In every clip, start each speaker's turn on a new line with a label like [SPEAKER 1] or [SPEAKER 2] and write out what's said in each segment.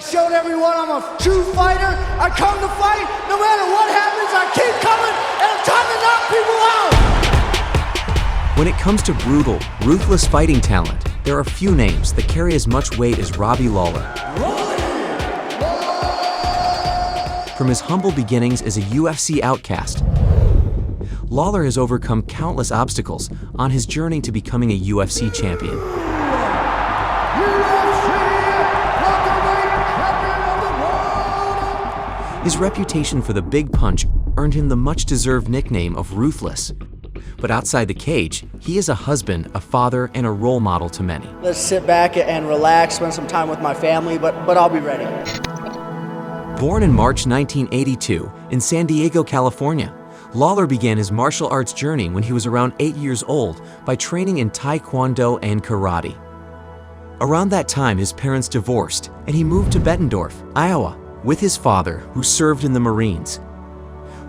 [SPEAKER 1] showed everyone I'm a true fighter. I come to fight. No matter what happens, I keep coming, and I'm time to knock people out.
[SPEAKER 2] When it comes to brutal, ruthless fighting talent, there are few names that carry as much weight as Robbie Lawler. From his humble beginnings as a UFC outcast, Lawler has overcome countless obstacles on his journey to becoming a UFC champion. His reputation for the big punch earned him the much-deserved nickname of Ruthless. But outside the cage, he is a husband, a father, and a role model to many.
[SPEAKER 1] Let's sit back and relax, spend some time with my family, but I'll be ready.
[SPEAKER 2] Born in March 1982 in San Diego, California, Lawler began his martial arts journey when he was around 8 years old by training in Taekwondo and Karate. Around that time, his parents divorced, and he moved to Bettendorf, Iowa, with his father, who served in the Marines.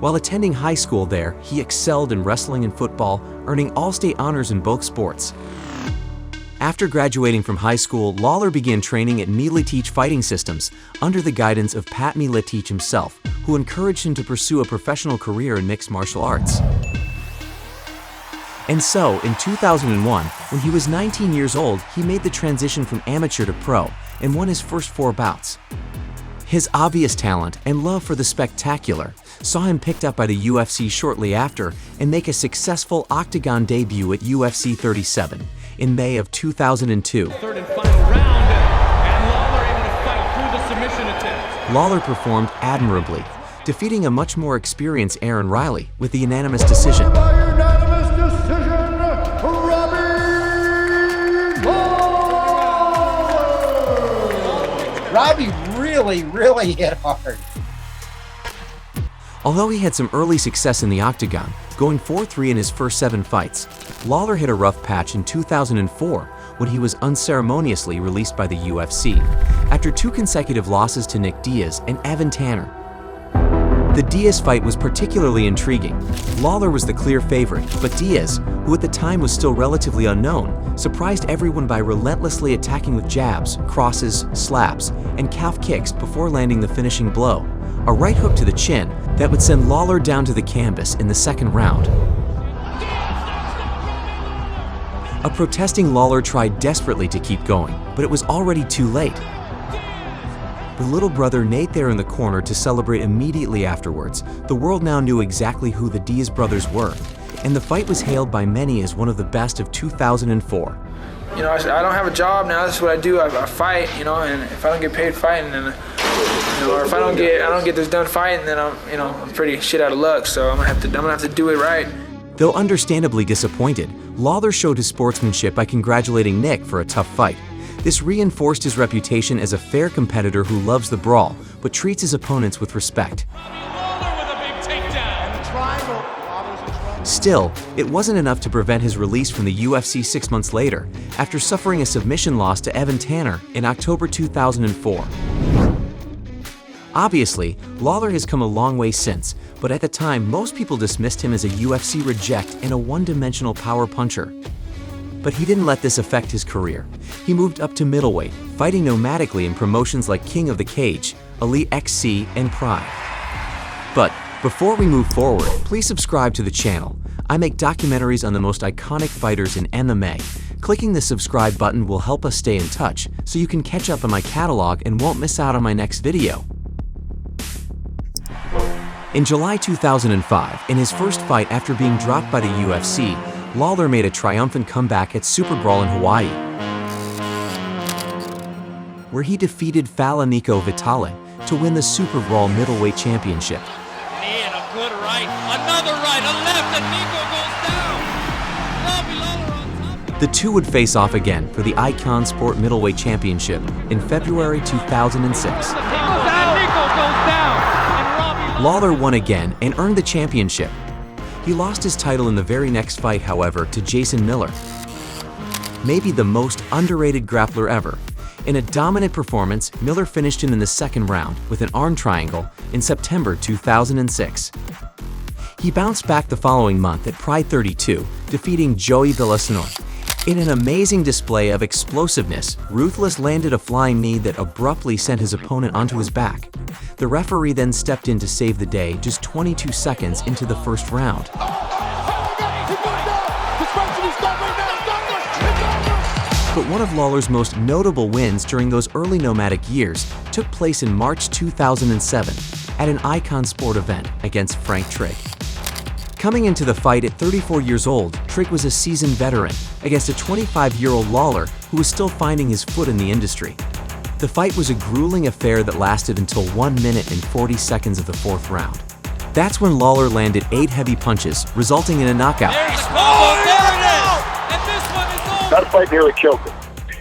[SPEAKER 2] While attending high school there, he excelled in wrestling and football, earning all-state honors in both sports. After graduating from high school, Lawler began training at Miletich Fighting Systems under the guidance of Pat Miletich himself, who encouraged him to pursue a professional career in mixed martial arts. And so, in 2001, when he was 19 years old, he made the transition from amateur to pro and won his first 4 bouts. His obvious talent and love for the spectacular saw him picked up by the UFC shortly after and make a successful octagon debut at UFC 37 in May of 2002.
[SPEAKER 3] Third and final round, and Lawler able to fight through the submission attempt.
[SPEAKER 2] Lawler performed admirably, defeating a much more experienced Aaron Riley with the unanimous decision.
[SPEAKER 4] Robbie really hit hard.
[SPEAKER 2] Although he had some early success in the octagon, going 4-3 in his first 7 fights, Lawler hit a rough patch in 2004 when he was unceremoniously released by the UFC after 2 consecutive losses to Nick Diaz and Evan Tanner. The Diaz fight was particularly intriguing. Lawler was the clear favorite, but Diaz, who at the time was still relatively unknown, surprised everyone by relentlessly attacking with jabs, crosses, slaps, and calf kicks before landing the finishing blow, a right hook to the chin that would send Lawler down to the canvas in the second round. A protesting Lawler tried desperately to keep going, but it was already too late. With little brother Nate there in the corner to celebrate immediately afterwards, the world now knew exactly who the Diaz brothers were, and the fight was hailed by many as one of the best of 2004.
[SPEAKER 5] You know, I don't have a job now. This is what I do. I fight. You know, and if I don't get paid fighting, then or if I don't get this done fighting, then I'm pretty shit out of luck. So I'm gonna have to do it right.
[SPEAKER 2] Though understandably disappointed, Lawler showed his sportsmanship by congratulating Nick for a tough fight. This reinforced his reputation as a fair competitor who loves the brawl, but treats his opponents with respect. Still, it wasn't enough to prevent his release from the UFC 6 months later, after suffering a submission loss to Evan Tanner in October 2004. Obviously, Lawler has come a long way since, but at the time, most people dismissed him as a UFC reject and a one-dimensional power puncher. But he didn't let this affect his career. He moved up to middleweight, fighting nomadically in promotions like King of the Cage, Elite XC, and Pride. But before we move forward, please subscribe to the channel. I make documentaries on the most iconic fighters in MMA. Clicking the subscribe button will help us stay in touch, so you can catch up on my catalog and won't miss out on my next video. In July 2005, in his first fight after being dropped by the UFC, Lawler made a triumphant comeback at Super Brawl in Hawaii, where he defeated Falanico Vitale to win the Super Brawl Middleweight Championship.
[SPEAKER 3] And a good right, another right, a left, and Nico goes down. Robbie Lawler on top.
[SPEAKER 2] The two would face off again for the Icon Sport Middleweight Championship in February 2006. Lawler won again and earned the championship. He lost his title in the very next fight, however, to Jason Miller, maybe the most underrated grappler ever. In a dominant performance, Miller finished him in the second round with an arm triangle in September 2006. He bounced back the following month at Pride 32, defeating Joey Villasenor In an amazing display of explosiveness, Ruthless landed a flying knee that abruptly sent his opponent onto his back. The referee then stepped in to save the day just 22 seconds into the first round. But one of Lawler's most notable wins during those early nomadic years took place in March 2007 at an Icon Sport event against Frank Trigg. Coming into the fight at 34 years old, Trigg was a seasoned veteran against a 25-year-old Lawler who was still finding his foot in the industry. The fight was a grueling affair that lasted until 1 minute and 40 seconds of the fourth round. That's when Lawler landed 8 heavy punches, resulting in a knockout.
[SPEAKER 3] There it is! And this one is over!
[SPEAKER 6] That fight nearly killed me.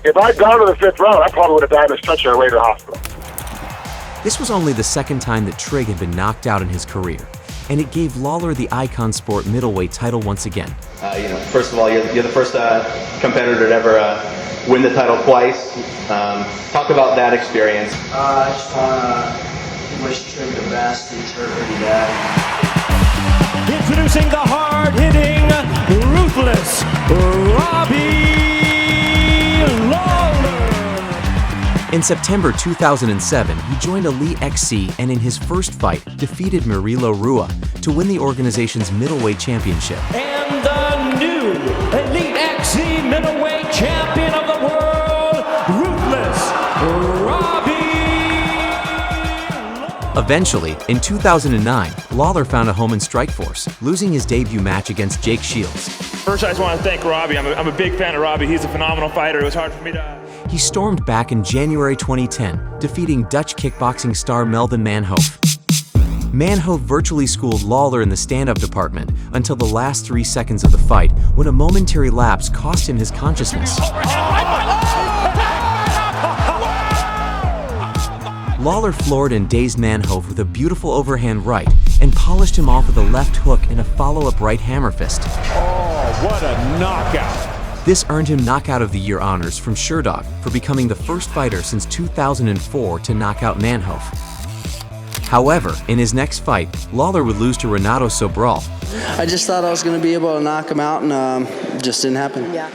[SPEAKER 6] If I'd gone to the 5th round, I probably would have died in a stretcher on the way to the hospital.
[SPEAKER 2] This was only the second time that Trigg had been knocked out in his career, and it gave Lawler the Icon Sport middleweight title once again.
[SPEAKER 7] First of all, you're the first competitor to ever win the title twice. Talk about that experience.
[SPEAKER 8] I just want to wish Trigg the best. He's hurt pretty bad.
[SPEAKER 9] Introducing the hard-hitting, ruthless Robbie Lawler.
[SPEAKER 2] In September 2007, he joined Elite XC and in his first fight defeated Murilo Rua to win the organization's middleweight championship.
[SPEAKER 9] And the new Elite XC middleweight champion of the world, Ruthless Robbie Lawler.
[SPEAKER 2] Eventually, in 2009, Lawler found a home in Strikeforce, losing his debut match against Jake Shields.
[SPEAKER 10] First, I just want to thank Robbie. I'm a big fan of Robbie. He's a phenomenal fighter. It was hard for me to...
[SPEAKER 2] He stormed back in January 2010, defeating Dutch kickboxing star Melvin Manhoef. Manhoef virtually schooled Lawler in the stand-up department until the last 3 seconds of the fight, when a momentary lapse cost him his consciousness. Lawler floored and dazed Manhoef with a beautiful overhand right and polished him off with a left hook and a follow-up right hammer fist.
[SPEAKER 10] Oh, what a knockout.
[SPEAKER 2] This earned him Knockout of the Year honors from Sherdog for becoming the first fighter since 2004 to knock out Manhoef. However, in his next fight, Lawler would lose to Renato Sobral.
[SPEAKER 8] I just thought I was going to be able to knock him out, and just didn't happen. Yeah.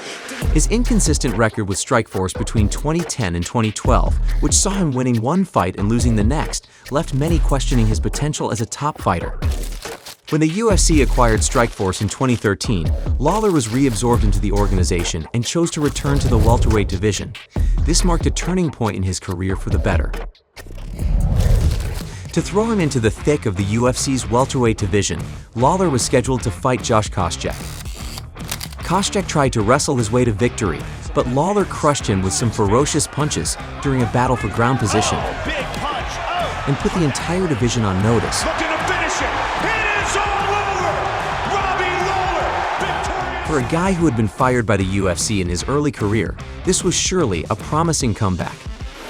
[SPEAKER 2] His inconsistent record with Strikeforce between 2010 and 2012, which saw him winning one fight and losing the next, left many questioning his potential as a top fighter. When the UFC acquired Strikeforce in 2013, Lawler was reabsorbed into the organization and chose to return to the welterweight division. This marked a turning point in his career for the better. To throw him into the thick of the UFC's welterweight division, Lawler was scheduled to fight Josh Koscheck. Koscheck tried to wrestle his way to victory, but Lawler crushed him with some ferocious punches during a battle for ground position and put the entire division on notice. For a guy who had been fired by the UFC in his early career, this was surely a promising comeback.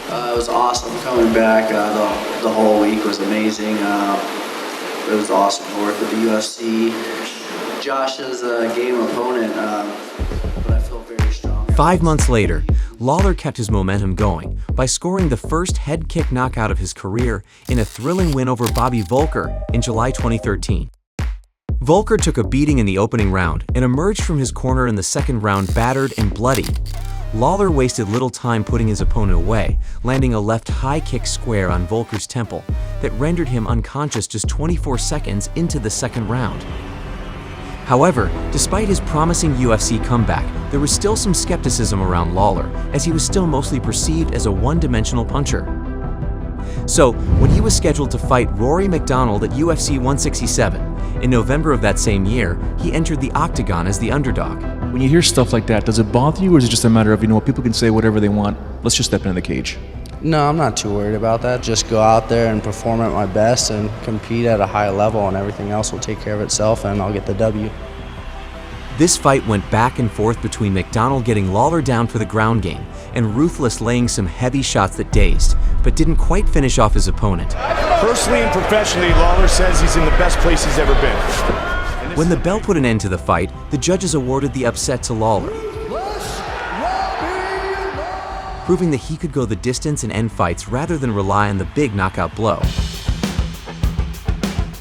[SPEAKER 8] It was awesome coming back. The whole week was amazing. It was awesome to work with the UFC. Josh is a game opponent, but I feel very strong.
[SPEAKER 2] 5 months later, Lawler kept his momentum going by scoring the first head kick knockout of his career in a thrilling win over Bobby Volker in July 2013. Volker took a beating in the opening round and emerged from his corner in the second round battered and bloody. Lawler wasted little time putting his opponent away, landing a left high kick square on Volker's temple that rendered him unconscious just 24 seconds into the second round. However, despite his promising UFC comeback, there was still some skepticism around Lawler, as he was still mostly perceived as a one-dimensional puncher. So, when he was scheduled to fight Rory McDonald at UFC 167, in November of that same year, he entered the octagon as the underdog.
[SPEAKER 11] When you hear stuff like that, does it bother you, or is it just a matter of, people can say whatever they want, let's just step into the cage?
[SPEAKER 8] No, I'm not too worried about that. Just go out there and perform at my best and compete at a high level, and everything else will take care of itself, and I'll get the W.
[SPEAKER 2] This fight went back and forth between McDonald getting Lawler down for the ground game and Ruthless laying some heavy shots that dazed, but didn't quite finish off his opponent.
[SPEAKER 10] Personally and professionally, Lawler says he's in the best place he's ever been.
[SPEAKER 2] When the bell put an end to the fight, the judges awarded the upset to Lawler, proving that he could go the distance and end fights rather than rely on the big knockout blow.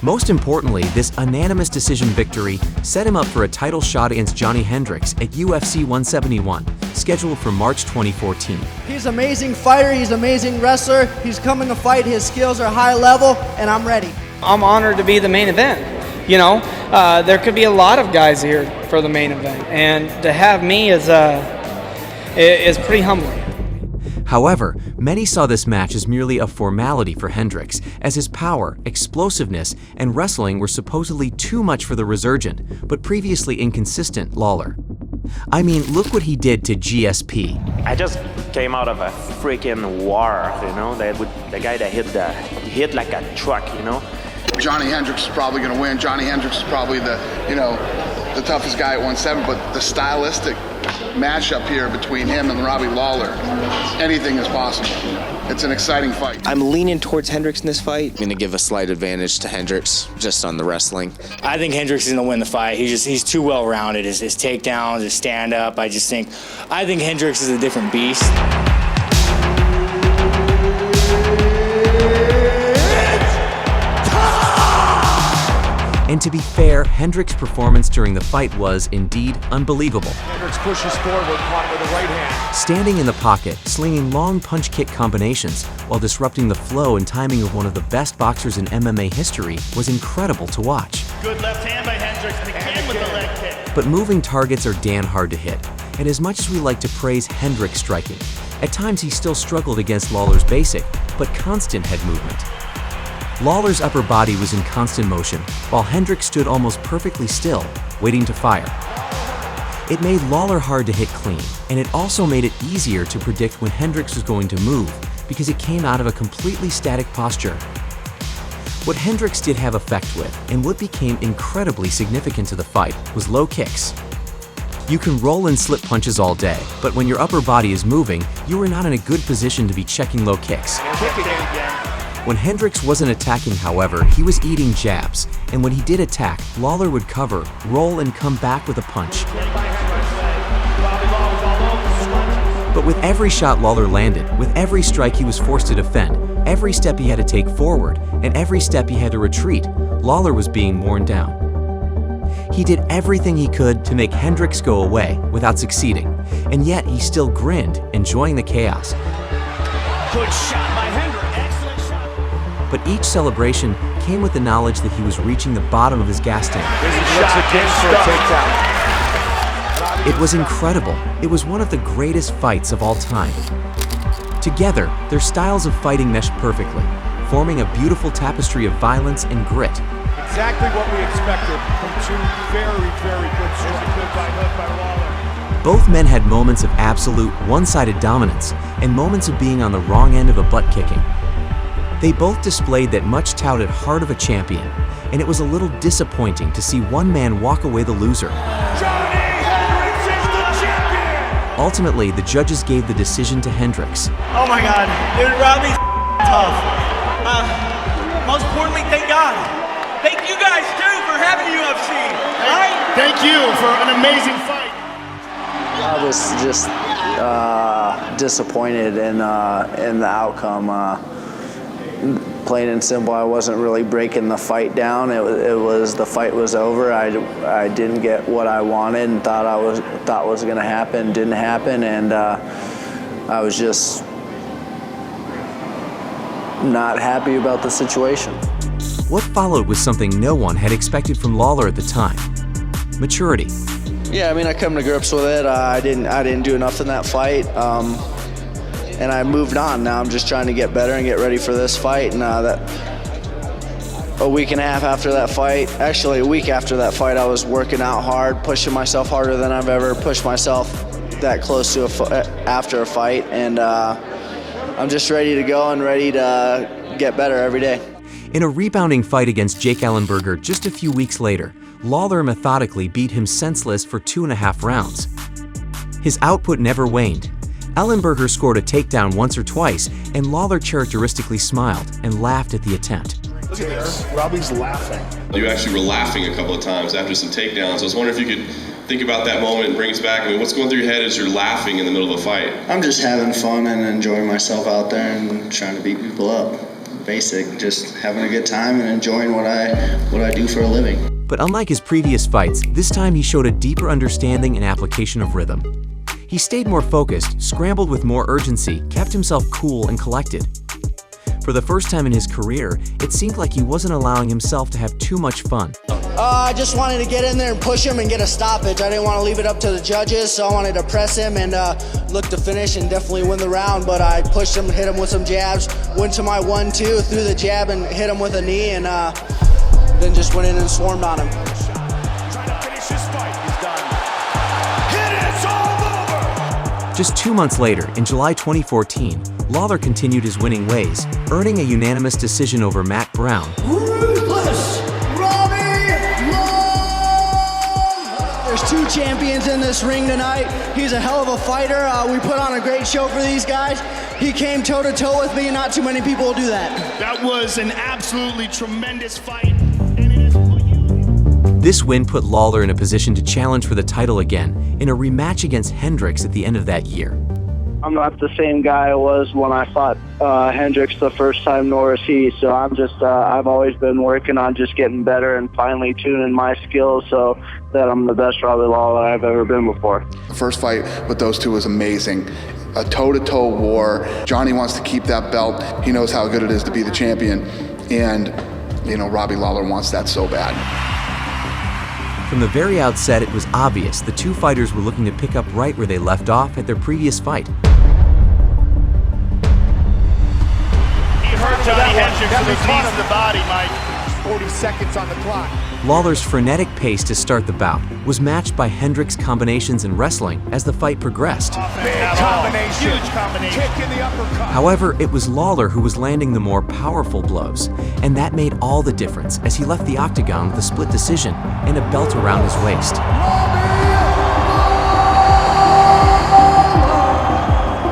[SPEAKER 2] Most importantly, this unanimous decision victory set him up for a title shot against Johnny Hendricks at UFC 171, scheduled for March 2014.
[SPEAKER 1] He's an amazing fighter, he's an amazing wrestler, he's coming to fight, his skills are high level, and I'm ready.
[SPEAKER 12] I'm honored to be the main event. You know, there could be a lot of guys here for the main event, and to have me is pretty humbling.
[SPEAKER 2] However, many saw this match as merely a formality for Hendricks, as his power, explosiveness, and wrestling were supposedly too much for the resurgent, but previously inconsistent Lawler. I mean, look what he did to GSP.
[SPEAKER 13] I just came out of a freaking war, you know, the guy that hit like a truck, you know.
[SPEAKER 14] Johnny Hendricks is probably going to win. Johnny Hendricks is probably the toughest guy at 170, but the stylistic matchup here between him and Robbie Lawler, anything is possible. It's an exciting fight.
[SPEAKER 15] I'm leaning towards Hendricks in this fight. I'm going to give a slight advantage to Hendricks just on the wrestling.
[SPEAKER 16] I think Hendricks is going to win the fight. He's too well-rounded. His takedowns, his stand-up. I think Hendricks is a different beast.
[SPEAKER 2] And to be fair, Hendricks' performance during the fight was, indeed, unbelievable.
[SPEAKER 17] Hendricks pushes forward, caught with the right hand.
[SPEAKER 2] Standing in the pocket, slinging long punch-kick combinations, while disrupting the flow and timing of one of the best boxers in MMA history was incredible to watch.
[SPEAKER 10] Good left hand by Hendricks, again with the leg kick.
[SPEAKER 2] But moving targets are damn hard to hit, and as much as we like to praise Hendricks' striking, at times he still struggled against Lawler's basic, but constant head movement. Lawler's upper body was in constant motion, while Hendricks stood almost perfectly still, waiting to fire. It made Lawler hard to hit clean, and it also made it easier to predict when Hendricks was going to move, because it came out of a completely static posture. What Hendricks did have effect with, and what became incredibly significant to the fight, was low kicks. You can roll and slip punches all day, but when your upper body is moving, you are not in a good position to be checking low kicks. When Hendricks wasn't attacking, however, he was eating jabs, and when he did attack, Lawler would cover, roll, and come back with a punch. But with every shot Lawler landed, with every strike he was forced to defend, every step he had to take forward, and every step he had to retreat, Lawler was being worn down. He did everything he could to make Hendricks go away without succeeding, and yet he still grinned, enjoying the chaos.
[SPEAKER 9] Good shot by Hendricks.
[SPEAKER 2] But each celebration came with the knowledge that he was reaching the bottom of his gas tank. It was incredible. It was one of the greatest fights of all time. Together, their styles of fighting meshed perfectly, forming a beautiful tapestry of violence and grit.
[SPEAKER 17] Exactly what we expected from two very, very good strikers.
[SPEAKER 2] Both men had moments of absolute one-sided dominance and moments of being on the wrong end of a butt kicking. They both displayed that much-touted heart of a champion, and it was a little disappointing to see one man walk away the loser.
[SPEAKER 9] Johnny Hendricks is the champion!
[SPEAKER 2] Ultimately, the judges gave the decision to Hendricks.
[SPEAKER 18] Oh my God, dude, Robbie's tough. Most importantly, thank God. Thank you guys too for having UFC. All right?
[SPEAKER 17] Thank you for an amazing fight.
[SPEAKER 8] I was just disappointed in the outcome. Plain and simple, I wasn't really breaking the fight down. It was the fight was over. I didn't get what I wanted and thought was going to happen. Didn't happen, and I was just not happy about the situation.
[SPEAKER 2] What followed was something no one had expected from Lawler at the time: maturity.
[SPEAKER 8] Yeah, I mean, I come to grips with it. I didn't do enough in that fight. And I moved on. Now I'm just trying to get better and get ready for this fight. And a week and a half after that fight, actually a week after that fight, I was working out hard, pushing myself harder than I've ever pushed myself that close to after a fight. And I'm just ready to go and ready to get better every day.
[SPEAKER 2] In a rebounding fight against Jake Ellenberger just a few weeks later, Lawler methodically beat him senseless for 2.5 rounds. His output never waned. Ellenberger scored a takedown once or twice, and Lawler characteristically smiled and laughed at the attempt.
[SPEAKER 17] Look at this, Robbie's laughing.
[SPEAKER 19] You actually were laughing a couple of times after some takedowns. I was wondering if you could think about that moment and bring us back. I mean, what's going through your head as you're laughing in the middle of a fight?
[SPEAKER 8] I'm just having fun and enjoying myself out there and trying to beat people up.
[SPEAKER 20] basic, just having a good time and enjoying what I do for a living.
[SPEAKER 2] But unlike his previous fights, this time he showed a deeper understanding and application of rhythm. He stayed more focused, scrambled with more urgency, kept himself cool and collected. For the first time in his career, it seemed like he wasn't allowing himself to have too much fun.
[SPEAKER 1] I just wanted to get in there and push him and get a stoppage. I didn't want to leave it up to the judges, so I wanted to press him and look to finish and definitely win the round. But I pushed him, hit him with some jabs, went to my 1-2, threw the jab and hit him with a knee, and then just went in and swarmed on him.
[SPEAKER 17] Trying to finish this fight. He's done. It's all over!
[SPEAKER 2] Just 2 months later, in July 2014, Lawler continued his winning ways, earning a unanimous decision over Matt Brown.
[SPEAKER 1] Ruthless! Robbie Lawler! There's 2 champions in this ring tonight. He's a hell of a fighter. We put on a great show for these guys. He came toe-to-toe with me. Not too many people will do that.
[SPEAKER 17] That was an absolutely tremendous fight.
[SPEAKER 2] This win put Lawler in a position to challenge for the title again in a rematch against Hendricks at the end of that year.
[SPEAKER 21] I'm not the same guy I was when I fought Hendricks the first time, nor is he. So I've always been working on just getting better and finally tuning my skills so that I'm the best Robbie Lawler I've ever been before.
[SPEAKER 14] The first fight with those two was amazing. A toe-to-toe war. Johnny wants to keep that belt. He knows how good it is to be the champion. And, you know, Robbie Lawler wants that so bad.
[SPEAKER 2] From the very outset, it was obvious the 2 fighters were looking to pick up right where they left off at their previous fight.
[SPEAKER 17] He hurt Johnny Hendricks with his knees to the body, Mike. 40 seconds on the clock.
[SPEAKER 2] Lawler's frenetic pace to start the bout was matched by Hendricks' combinations in wrestling as the fight progressed.
[SPEAKER 17] Big combination. Huge combination. Kick in the uppercut.
[SPEAKER 2] However, it was Lawler who was landing the more powerful blows, and that made all the difference as he left the octagon with a split decision and a belt around his waist.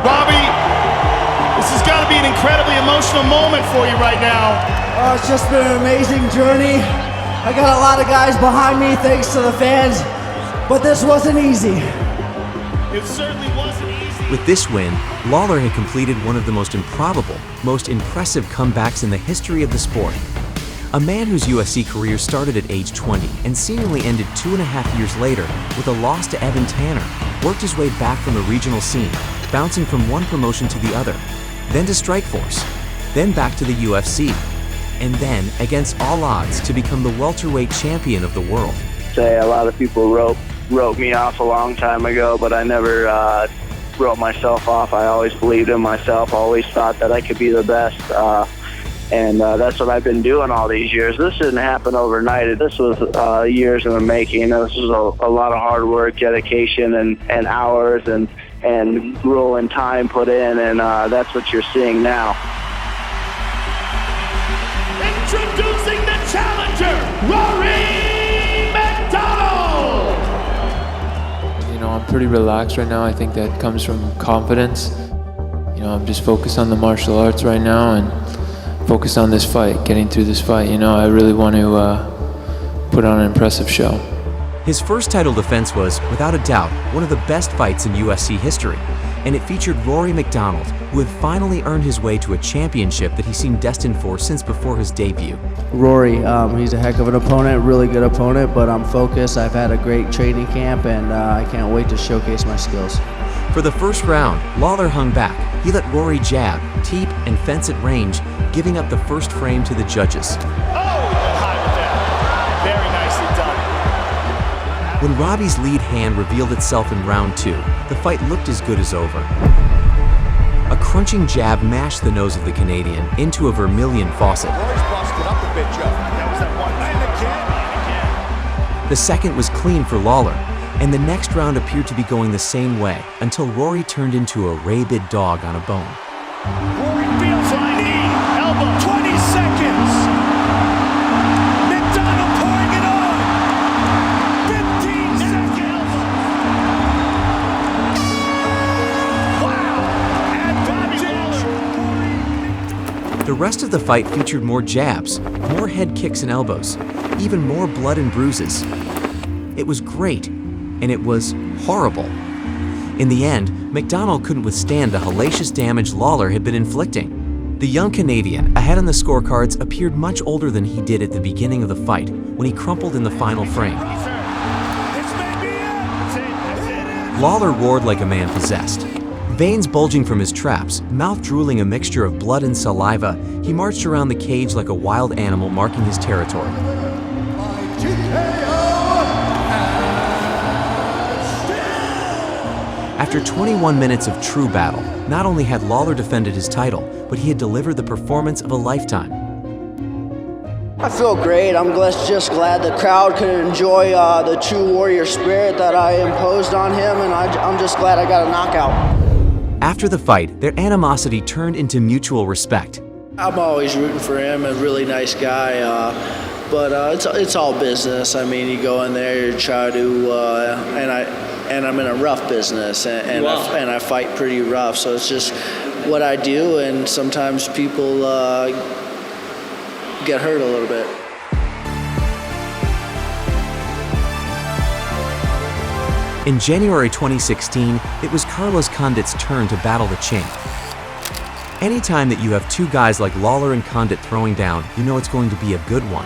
[SPEAKER 17] Robbie, this has got to be an incredibly emotional moment for you right now.
[SPEAKER 1] It's just been an amazing journey. I got a lot of guys behind me, thanks to the fans, but this wasn't easy.
[SPEAKER 17] It certainly wasn't easy.
[SPEAKER 2] With this win, Lawler had completed one of the most improbable, most impressive comebacks in the history of the sport. A man whose UFC career started at age 20 and seemingly ended 2.5 years later with a loss to Evan Tanner, worked his way back from the regional scene, bouncing from one promotion to the other, then to Strikeforce, then back to the UFC, and then, against all odds, to become the welterweight champion of the world.
[SPEAKER 21] A lot of people wrote me off a long time ago, but I never wrote myself off. I always believed in myself, always thought that I could be the best. And that's what I've been doing all these years. This didn't happen overnight. This was years in the making. This was a lot of hard work, dedication, and hours, and gruel and time put in, and that's what you're seeing now.
[SPEAKER 17] Introducing the challenger, Rory McDonald!
[SPEAKER 22] You know, I'm pretty relaxed right now. I think that comes from confidence. You know, I'm just focused on the martial arts right now and focused on this fight, getting through this fight. You know, I really want to put on an impressive show.
[SPEAKER 2] His first title defense was, without a doubt, one of the best fights in UFC history, and it featured Rory McDonald, who had finally earned his way to a championship that he seemed destined for since before his debut.
[SPEAKER 21] Rory, he's a heck of an opponent, really good opponent, but I'm focused. I've had a great training camp, and I can't wait to showcase my skills.
[SPEAKER 2] For the first round, Lawler hung back. He let Rory jab, teep, and fence at range, giving up the first frame to the judges. When Robbie's lead hand revealed itself in round 2, the fight looked as good as over. A crunching jab mashed the nose of the Canadian into a vermilion faucet. The second was clean for Lawler, and the next round appeared to be going the same way until Rory turned into a rabid dog on a bone.
[SPEAKER 17] Rory feels a knee, elbow, 20 seconds. McDonald pouring it on. 15 seconds. Wow. And Robbie Lawler.
[SPEAKER 2] The rest of the fight featured more jabs, more head kicks and elbows, even more blood and bruises. It was great, and it was horrible. In the end, McDonald couldn't withstand the hellacious damage Lawler had been inflicting. The young Canadian, ahead on the scorecards, appeared much older than he did at the beginning of the fight, when he crumpled in the final frame. Lawler roared like a man possessed. Veins bulging from his traps, mouth drooling a mixture of blood and saliva, he marched around the cage like a wild animal marking his territory. After 21 minutes of true battle, not only had Lawler defended his title, but he had delivered the performance of a lifetime.
[SPEAKER 1] I feel great. I'm just glad the crowd could enjoy the true warrior spirit that I imposed on him, and I'm just glad I got a knockout.
[SPEAKER 2] After the fight, their animosity turned into mutual respect.
[SPEAKER 1] I'm always rooting for him, a really nice guy, but it's all business. I mean, you go in there, you try to, and I'm in a rough business, and I fight pretty rough, so it's just what I do, and sometimes people get hurt a little bit.
[SPEAKER 2] In January 2016, it was Carlos Condit's turn to battle the champ. Anytime that you have two guys like Lawler and Condit throwing down, you know it's going to be a good one.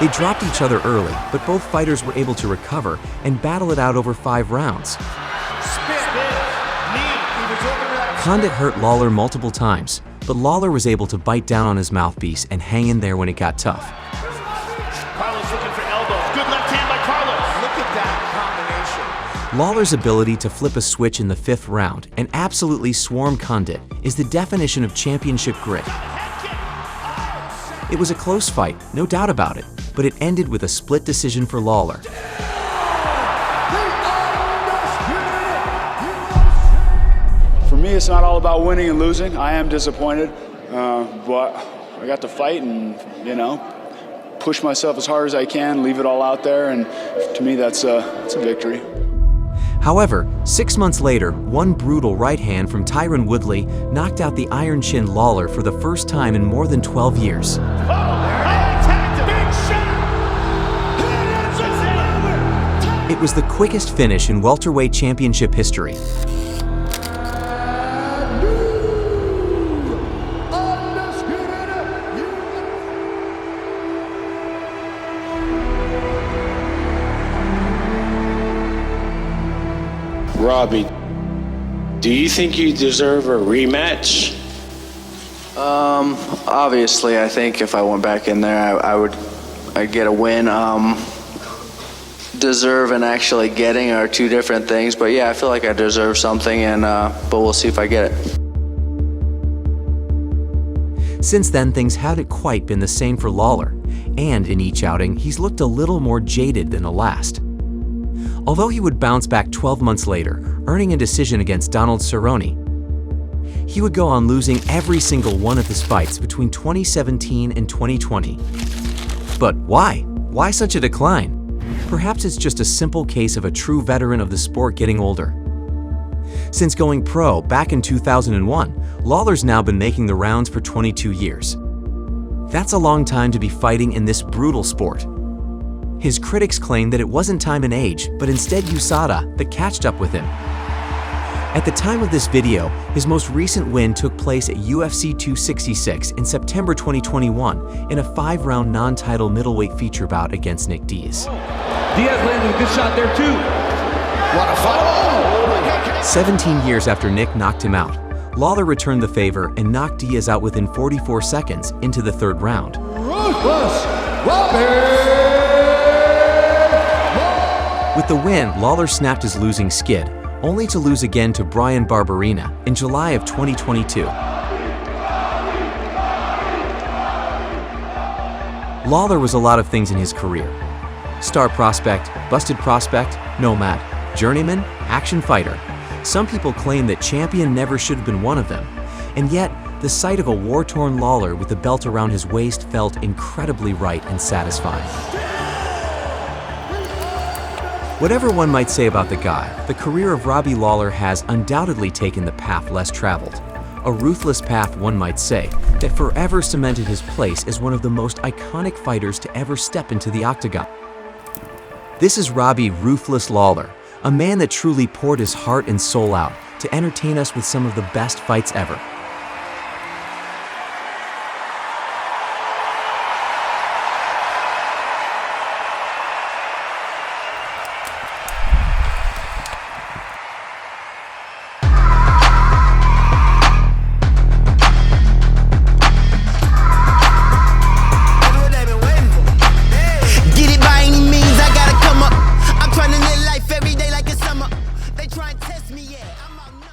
[SPEAKER 2] They dropped each other early, but both fighters were able to recover and battle it out over 5 rounds. Condit hurt Lawler multiple times, but Lawler was able to bite down on his mouthpiece and hang in there when it got tough.
[SPEAKER 17] Carlos looking for elbows. Good left hand by Carlos. Look at that combination.
[SPEAKER 2] Lawler's ability to flip a switch in the 5th round and absolutely swarm Condit is the definition of championship grit. It was a close fight, no doubt about it, but it ended with a split decision for Lawler.
[SPEAKER 4] For me, it's not all about winning and losing. I am disappointed, but I got to fight and, push myself as hard as I can, leave it all out there, and to me, that's a victory.
[SPEAKER 2] However, 6 months later, one brutal right hand from Tyron Woodley knocked out the Iron Chin Lawler for the first time in more than 12 years. It was the quickest finish in welterweight championship history.
[SPEAKER 5] Robbie, do you think you deserve a rematch?
[SPEAKER 8] Obviously, I think if I went back in there, I'd get a win. Deserve and actually getting are two different things, but yeah, I feel like I deserve something, and but we'll see if I get it.
[SPEAKER 2] Since then, things hadn't quite been the same for Lawler, and in each outing, he's looked a little more jaded than the last. Although he would bounce back 12 months later, earning a decision against Donald Cerrone, he would go on losing every single one of his fights between 2017 and 2020. But why? Why such a decline? Perhaps it's just a simple case of a true veteran of the sport getting older. Since going pro back in 2001, Lawler's now been making the rounds for 22 years. That's a long time to be fighting in this brutal sport. His critics claim that it wasn't time and age, but instead USADA that catched up with him. At the time of this video, his most recent win took place at UFC 266 in September 2021 in a 5-round non-title middleweight feature bout against Nick Diaz.
[SPEAKER 3] Diaz landed a good shot there too. What a fight!
[SPEAKER 2] 17 years after Nick knocked him out, Lawler returned the favor and knocked Diaz out within 44 seconds into the 3rd round.
[SPEAKER 9] Ruthless, Robbie!
[SPEAKER 2] With the win, Lawler snapped his losing skid, only to lose again to Brian Barberina in July of 2022. Lawler was a lot of things in his career. Star prospect, busted prospect, nomad, journeyman, action fighter. Some people claim that champion never should have been one of them, and yet the sight of a war-torn Lawler with the belt around his waist felt incredibly right and satisfying. Whatever one might say about the guy, the career of Robbie Lawler has undoubtedly taken the path less traveled. A ruthless path, one might say, that forever cemented his place as one of the most iconic fighters to ever step into the octagon. This is Robbie "Ruthless" Lawler, a man that truly poured his heart and soul out to entertain us with some of the best fights ever.
[SPEAKER 6] Get it by any means, I gotta come up. I'm trying to live life every day like it's summer. They try and test me, yeah. I'm out.